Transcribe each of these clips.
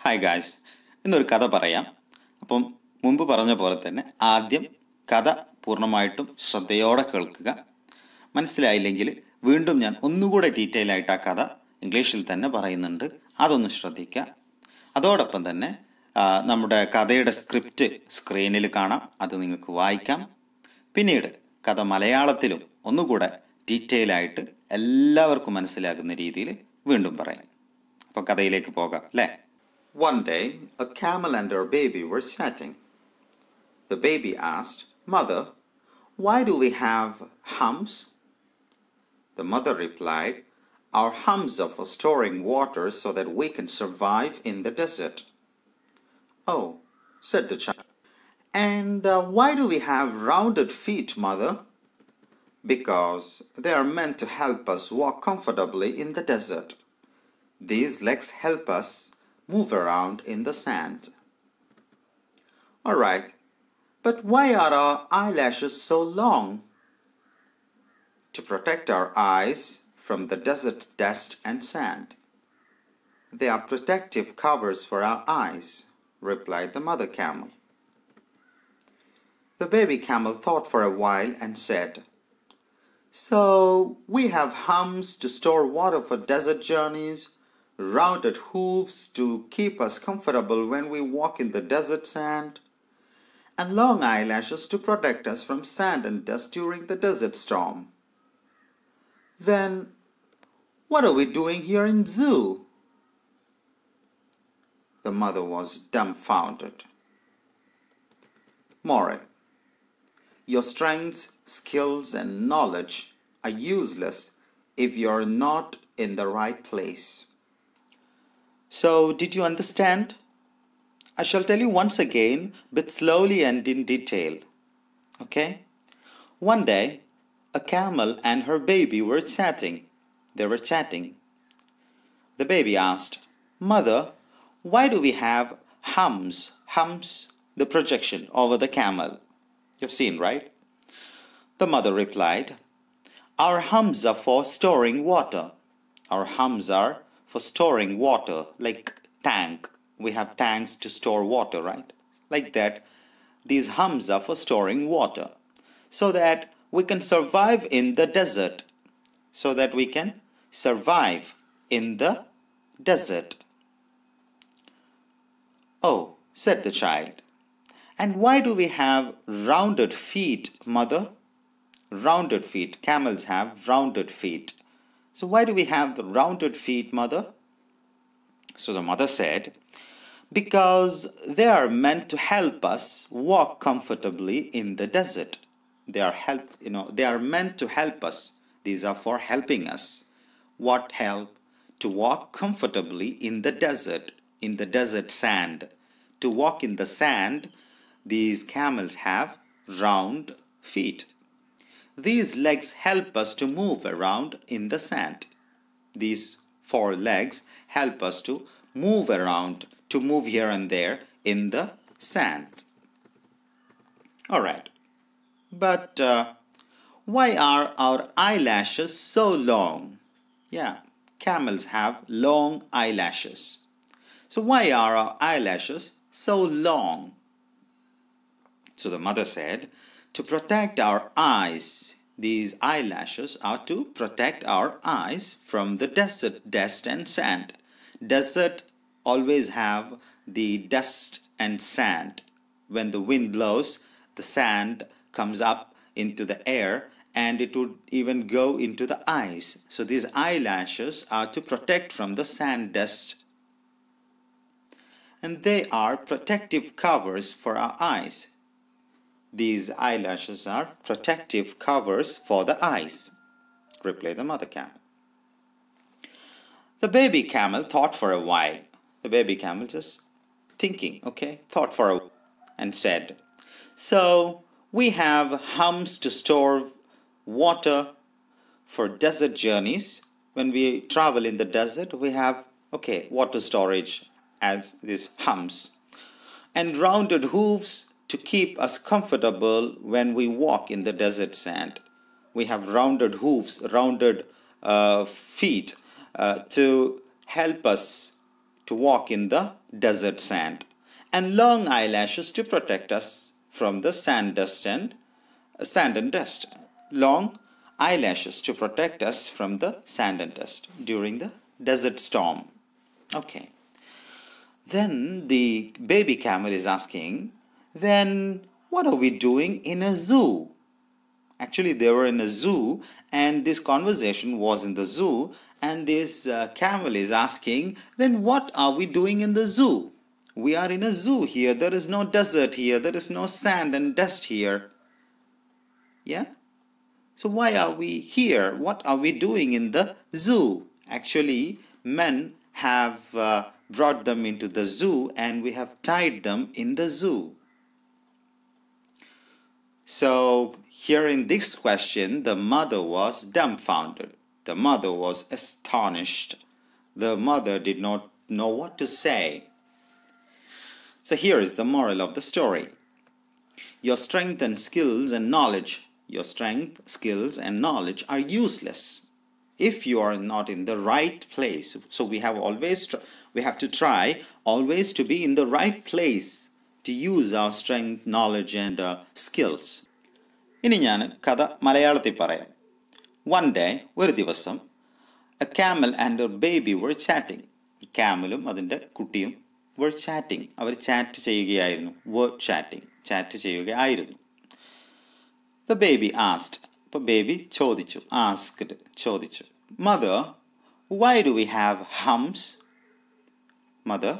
Hi guys, ഇന്നൊരു കഥ പറയാം. അപ്പം മുമ്പ് പറഞ്ഞ പോലെ തന്നെ ആദ്യം കഥ പൂർണ്ണമായിട്ടും ശ്രദ്ധയോടെ കേൾക്കുക. മനസ്സിലായില്ലെങ്കിൽ വീണ്ടും ഞാൻ ഒന്നുകൂടെ ഡീറ്റെയിൽ ആയിട്ട് ആ കഥ ഇംഗ്ലീഷിൽ തന്നെ പറയുന്നുണ്ട്, അതൊന്ന് ശ്രദ്ധിക്കുക. അതോടൊപ്പം തന്നെ നമ്മുടെ കഥയുടെ സ്ക്രിപ്റ്റ് സ്ക്രീനിൽ കാണാം, അത് നിങ്ങൾക്ക് വായിക്കാം. പിന്നീട് കഥ മലയാളത്തിലും ഒന്നുകൂടെ ഡീറ്റെയിൽ ആയിട്ട് എല്ലാവർക്കും മനസ്സിലാകുന്ന രീതിയിൽ വീണ്ടും പറയാം. അപ്പോൾ കഥയിലേക്ക് പോകാം അല്ലേ. One day, a camel and her baby were chatting. The baby asked, "Mother, why do we have humps?" The mother replied, "Our humps are for storing water so that we can survive in the desert." "Oh," said the child. "And why do we have rounded feet, mother?" "Because they are meant to help us walk comfortably in the desert. These legs help us move around in the sand." "All right, but why are our eyelashes so long?" "To protect our eyes from the desert dust and sand. They are protective covers for our eyes," replied the mother camel. The baby camel thought for a while and said, "So we have humps to store water for desert journeys, rounded hooves to keep us comfortable when we walk in the desert sand, and long eyelashes to protect us from sand and dust during the desert storm. Then what are we doing here in zoo?" The mother was dumbfounded. Moral: your strengths, skills, and knowledge are useless if you are not in the right place. So, did you understand? I shall tell you once again, but slowly and in detail. Okay? One day, a camel and her baby were chatting. They were chatting. The baby asked, "Mother, why do we have humps?" Humps, the projection over the camel. You've seen, right? The mother replied, "Our humps are for storing water. Our humps are for storing water, like tank. We have tanks to store water, right? Like that. These humps are for storing water so that we can survive in the desert. So that we can survive in the desert." "Oh," said the child. "And why do we have rounded feet, mother?" Rounded feet. Camels have rounded feet. So why do we have the rounded feet, mother? So the mother said, "Because they are meant to help us walk comfortably in the desert." They are meant to help us. These are for helping us. What help? To walk comfortably in the desert sand. To walk in the sand, these camels have round feet. These legs help us to move around in the sand. These four legs help us to move around, to move here and there in the sand. All right. But why are our eyelashes so long? Yeah, camels have long eyelashes. So why are our eyelashes so long? So the mother said, "To protect our eyes." These eyelashes are to protect our eyes from the desert dust and sand. Desert always have the dust and sand. When the wind blows, the sand comes up into the air and it would even go into the eyes. So these eyelashes are to protect from the sand dust. And they are protective covers for our eyes. These eyelashes are protective covers for the eyes, replied the mother camel. The baby camel thought for a while. The baby camel just thinking, thought for a while and said, "So we have humps to store water for desert journeys. When we travel in the desert, we have, water storage as these humps. And rounded hooves to keep us comfortable when we walk in the desert sand." We have rounded hooves, rounded feet to help us to walk in the desert sand, and long eyelashes to protect us from the sand and dust. Long eyelashes to protect us from the sand and dust during the desert storm. Okay. Then the baby camel is asking, then what are we doing in a zoo? Actually, they were in a zoo, and this conversation was in the zoo, and this camel is asking, then what are we doing in the zoo? We are in a zoo here. There is no desert here. There is no sand and dust here. Yeah? So why are we here? What are we doing in the zoo? Actually, men have brought them into the zoo, and we have tied them in the zoo. So, hearing this question, the mother was dumbfounded. The mother was astonished. The mother did not know what to say. So, here is the moral of the story. Your strength and skills and knowledge, are useless if you are not in the right place. So, we have to try always to be in the right place to use our strength, knowledge and skills. ഇനി ഞാൻ കഥ മലയാളത്തിൽ പറയാം. One day, ഒരു ദിവസം, a camel and her baby were chatting. ക്യാമലും അതിൻ്റെ കുട്ടിയും were chatting. Our chat ചെയ്യുകയായിരുന്നു. ചാറ്റ് ചെയ്യുകയായിരുന്നു. The baby asked. അപ്പോൾ ബേബി ചോദിച്ചു. ചോദിച്ചു. Mother, why do we have humps? Mother,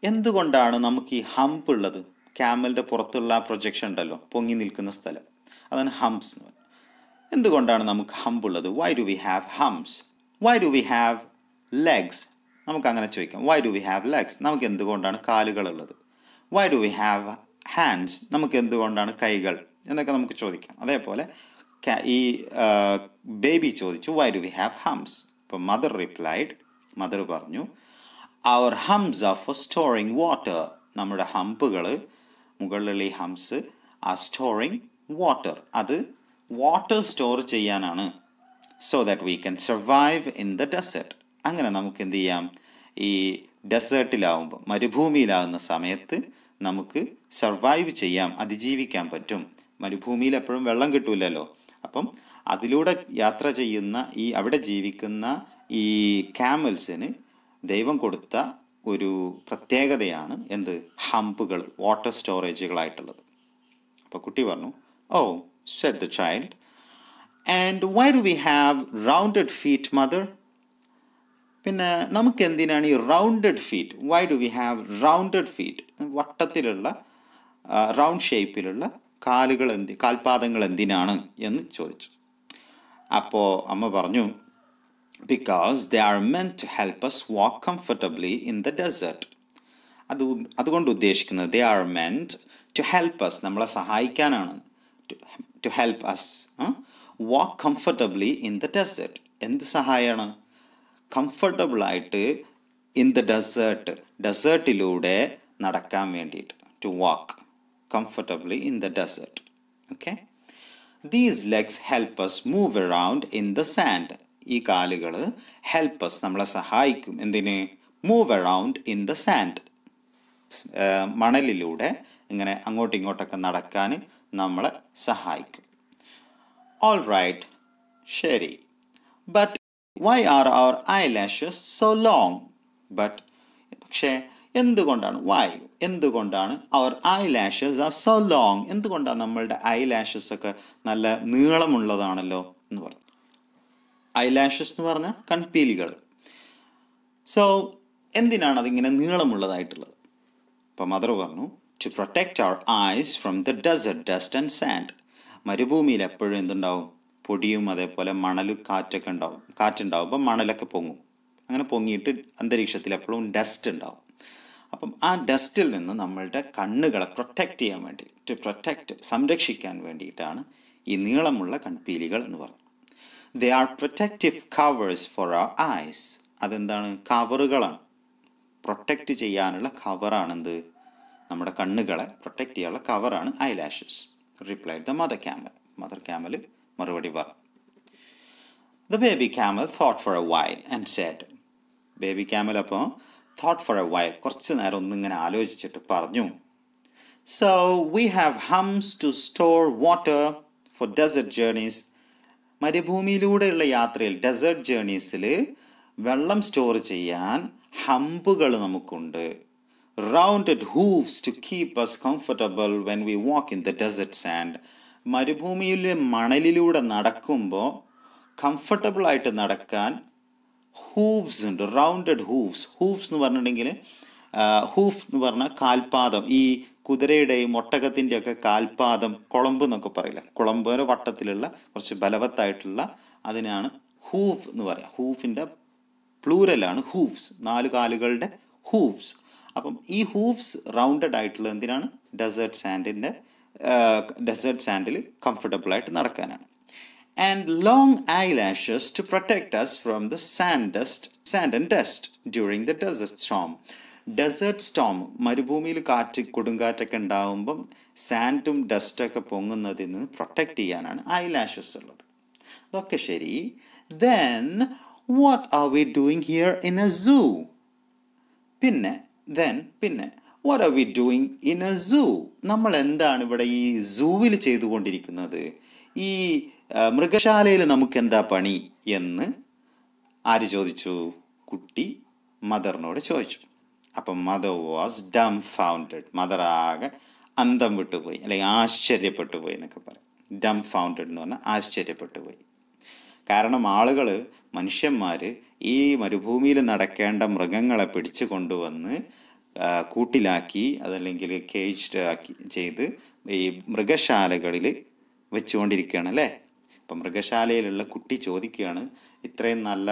എന്തുകൊണ്ടാണ് നമുക്ക് ഈ ഹംപ് ഉള്ളത്? ക്യാമലിൻ്റെ പുറത്തുള്ള പ്രൊജക്ഷൻ ഉണ്ടല്ലോ, പൊങ്ങി നിൽക്കുന്ന സ്ഥലം, അതാണ് ഹംപ്സ് എന്ന് പറയുന്നത്. എന്തുകൊണ്ടാണ് നമുക്ക് ഹംപ് ഉള്ളത്? Why do we have humps? Why do we have legs? നമുക്ക് അങ്ങനെ ചോദിക്കാം. Why do we have legs? നമുക്ക് എന്തുകൊണ്ടാണ് കാലുകളുള്ളത്? Why do we have hands? നമുക്ക് എന്തുകൊണ്ടാണ് കൈകൾ എന്നൊക്കെ നമുക്ക് ചോദിക്കാം. അതേപോലെ ഈ ബേബി ചോദിച്ചു, why do we have humps? അപ്പോൾ മദർ പറഞ്ഞു, our humps are for storing water. നമ്മുടെ ഹംപുകൾ, മുകളിലുള്ള ഈ ഹംസ് ആർ സ്റ്റോറിങ് വാട്ടർ. അത് വാട്ടർ സ്റ്റോർ ചെയ്യാനാണ്. So that we can survive in the desert. അങ്ങനെ നമുക്ക് എന്ത് ചെയ്യാം? ഈ ഡെസേർട്ടിലാവുമ്പോൾ, മരുഭൂമിയിലാവുന്ന സമയത്ത് നമുക്ക് സർവൈവ് ചെയ്യാം, അതിജീവിക്കാൻ പറ്റും. മരുഭൂമിയിൽ എപ്പോഴും വെള്ളം കിട്ടൂലല്ലോ. അപ്പം അതിലൂടെ യാത്ര ചെയ്യുന്ന അവിടെ ജീവിക്കുന്ന ഈ ക്യാമൽസിന് ദൈവം കൊടുത്ത ഒരു പ്രത്യേകതയാണ് എന്ത്? ഹംപുകൾ, വാട്ടർ സ്റ്റോറേജുകളായിട്ടുള്ളത്. അപ്പോൾ കുട്ടി പറഞ്ഞു, ഓ, said the child, and why do we have rounded feet, mother? പിന്നെ നമുക്ക് എന്തിനാണ് ഈ rounded feet? Why do we have rounded feet? വട്ടത്തിലുള്ള റൗണ്ട് ഷേപ്പിലുള്ള കാൽപാദങ്ങൾ എന്തിനാണ് എന്ന് ചോദിച്ചു. അപ്പോൾ അമ്മ പറഞ്ഞു, because they are meant to help us walk comfortably in the desert. അതുകൊണ്ട് ഉദ്ദേശിക്കുന്നത് they are meant to help us, നമ്മളെ സഹായിക്കാനാണ്. to help us walk comfortably in the desert. എന്ത് സഹായമാണ്? കംഫർട്ടബിൾ ആയിട്ട് ഇൻ ദ ഡെസേർട്ടിലൂടെ നടക്കാൻ വേണ്ടിയിട്ട്. to walk comfortably in the desert. Okay? These legs help us move around in the sand. ഈ കാലുകൾ help us, നമ്മളെ സഹായിക്കും. എന്തിന്? move around in the sand. മണലിലൂടെ ഇങ്ങനെ അങ്ങോട്ടും ഇങ്ങോട്ടൊക്കെ നടക്കാൻ നമ്മളെ സഹായിക്കും. All right, ശരി. But why are our eyelashes so long? പക്ഷേ എന്തുകൊണ്ടാണ്? എന്തുകൊണ്ടാണ് our eyelashes are so long? എന്തുകൊണ്ടാണ് നമ്മളുടെ eyelashes ഒക്കെ നല്ല നീളമുള്ളതാണല്ലോ എന്ന് പറഞ്ഞു. eyelashes എന്ന് പറഞ്ഞാൽ കൺപീലികൾ. സോ എന്തിനാണ് അതിങ്ങനെ നീളമുള്ളതായിട്ടുള്ളത്? അപ്പോൾ മദർ പറഞ്ഞു, to protect our eyes from the desert dust and sand. മരുഭൂമിയിൽ എപ്പോഴും എന്തുണ്ടാവും? പൊടിയും അതേപോലെ മണലും കാറ്റുണ്ടാവും. അപ്പോൾ മണലൊക്കെ പൊങ്ങും. അങ്ങനെ പൊങ്ങിയിട്ട് അന്തരീക്ഷത്തിൽ എപ്പോഴും ഡസ്റ്റ് ഉണ്ടാവും. അപ്പം ആ ഡസ്റ്റിൽ നിന്ന് നമ്മളുടെ കണ്ണുകളെ പ്രൊട്ടക്റ്റ് ചെയ്യാൻ വേണ്ടി, സംരക്ഷിക്കാൻ വേണ്ടിയിട്ടാണ് ഈ നീളമുള്ള കൺപീലികൾ എന്ന് പറഞ്ഞു. They are protective covers for our eyes. അതെന്താണ്? കവറുകളാണ്. പ്രൊട്ടക്റ്റ് ചെയ്യാനുള്ള കവറാണെന്ത്? നമ്മുടെ കണ്ണുകളെ പ്രൊട്ടക്റ്റ് ചെയ്യാനുള്ള കവറാണ് eyelashes. Replied the mother camel മറുപടി പറഞ്ഞു. The baby camel thought for a while and said, baby camel അപ്പോൾ thought for a while. കുറച്ച് നേരം ഒന്നിങ്ങനെ ആലോചിച്ചിട്ട് പറഞ്ഞു. So we have humps to store water for desert journeys. മരുഭൂമിയിലൂടെയുള്ള യാത്രയിൽ ഡെസേർട്ട് ജേർണീസിൽ വെള്ളം സ്റ്റോർ ചെയ്യാൻ ഹമ്പുകൾ നമുക്കുണ്ട്. Rounded hooves to keep us comfortable when we walk in the desert sand. മരുഭൂമിയിലെ മണലിലൂടെ നടക്കുമ്പോൾ കംഫർട്ടബിൾ ആയിട്ട് നടക്കാൻ ഹൂവ്സ് ഉണ്ട്. റൗണ്ടഡ് ഹൂവ്സ് എന്ന് പറഞ്ഞിട്ടുണ്ടെങ്കിൽ ഹൂഫ് എന്ന് പറഞ്ഞാൽ കാൽപാദം. ഈ കുതിരയുടെയും ഒട്ടകത്തിൻ്റെയൊക്കെ കാൽപാദം, കുളമ്പ് എന്നൊക്കെ പറയില്ല, കുളമ്പ് വട്ടത്തിലുള്ള കുറച്ച് ബലവത്തായിട്ടുള്ള അതിനാണ് ഹൂഫ് എന്ന് പറയുക. ഹൂഫിൻ്റെ പ്ലൂരലാണ് ഹൂവ്സ്, 4 കാലുകളുടെ ഹൂവ്സ്. അപ്പം ഈ ഹൂവ്സ് റൗണ്ടഡ് ആയിട്ടുള്ള എന്തിനാണ്? ഡെസേർട്ട് സാൻഡിൽ കംഫർട്ടബിളായിട്ട് നടക്കാനാണ്. And long eyelashes to protect us from the sand and dust during the desert storm. Desert storm, മരുഭൂമിയിൽ കൊടുങ്കാറ്റൊക്കെ ഉണ്ടാകുമ്പം സാൻഡും ഡസ്റ്റൊക്കെ പൊങ്ങുന്നതിൽ നിന്ന് പ്രൊട്ടക്റ്റ് ചെയ്യാനാണ് ഐലാഷസ് ഉള്ളത്. അതൊക്കെ ശരി. Then what are we doing here in a zoo? പിന്നെ what are we doing in a zoo? നമ്മൾ എന്താണ് ഇവിടെ ഈ സൂവിൽ ചെയ്തുകൊണ്ടിരിക്കുന്നത്? ഈ മൃഗശാലയിൽ നമുക്ക് എന്താ പണി എന്ന് ആര് ചോദിച്ചു? കുട്ടി മദറിനോട് ചോദിച്ചു. അപ്പം മദർ വാസ് ഡംഫൗണ്ടഡ്. മദർ ആകെ അന്തം വിട്ടുപോയി, അല്ലെങ്കിൽ ആശ്ചര്യപ്പെട്ടു പോയി എന്നൊക്കെ പറയും. ഡംഫൗണ്ടഡ് എന്ന് പറഞ്ഞാൽ ആശ്ചര്യപ്പെട്ടു പോയി. കാരണം മനുഷ്യന്മാർ ഈ മരുഭൂമിയിൽ നടക്കേണ്ട മൃഗങ്ങളെ പിടിച്ചു കൊണ്ടുവന്ന് കൂട്ടിലാക്കി, അതല്ലെങ്കിൽ കേജ്ഡ് ആക്കി ചെയ്ത് ഈ മൃഗശാലകളിൽ വെച്ചുകൊണ്ടിരിക്കുകയാണ് അല്ലേ. ഇപ്പം മൃഗശാലയിലുള്ള കുട്ടി ചോദിക്കുകയാണ്, ഇത്രയും നല്ല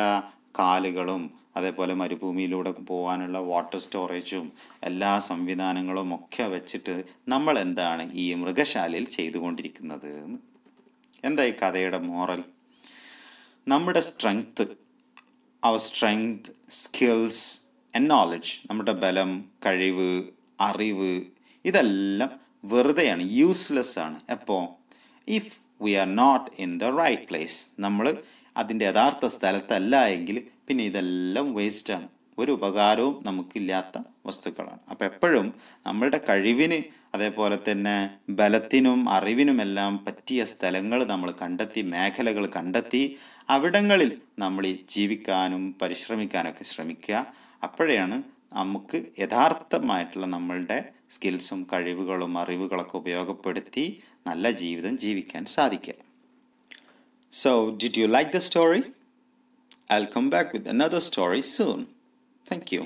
കാലുകളും അതേപോലെ മരുഭൂമിയിലൂടെ പോകാനുള്ള വാട്ടർ സ്റ്റോറേജും എല്ലാ സംവിധാനങ്ങളും ഒക്കെ വെച്ചിട്ട് നമ്മൾ എന്താണ് ഈ മൃഗശാലയിൽ ചെയ്തുകൊണ്ടിരിക്കുന്നത്? എന്താ ഈ കഥയുടെ മോറൽ? നമ്മുടെ സ്ട്രെങ്ത്, സ്കിൽസ് ആൻഡ് നോളജ്, നമ്മുടെ ബലം, കഴിവ്, അറിവ്, ഇതെല്ലാം വെറുതെയാണ്, യൂസ്ലെസ് ആണ്. എപ്പോൾ? If we are not in the right place. നമ്മൾ അതിൻ്റെ യഥാർത്ഥ സ്ഥലത്തല്ല എങ്കിൽ പിന്നെ ഇതെല്ലാം വേസ്റ്റാണ്, ഒരു ഉപകാരവും നമുക്കില്ലാത്ത വസ്തുക്കളാണ്. അപ്പോൾ എപ്പോഴും നമ്മളുടെ കഴിവിന് അതേപോലെ തന്നെ ബലത്തിനും അറിവിനുമെല്ലാം പറ്റിയ സ്ഥലങ്ങൾ നമ്മൾ കണ്ടെത്തി, മേഖലകൾ കണ്ടെത്തി, അവിടങ്ങളിൽ നമ്മൾ ജീവിക്കാനും പരിശ്രമിക്കാനൊക്കെ ശ്രമിക്കുക. അപ്പോഴാണ് നമുക്ക് യഥാർത്ഥമായിട്ടുള്ള നമ്മളുടെ സ്കിൽസും കഴിവുകളും അറിവുകളൊക്കെ ഉപയോഗപ്പെടുത്തി നല്ല ജീവിതം ജീവിക്കാൻ സാധിക്കുക. So, did you like the story? I'll come back with another story soon. Thank you.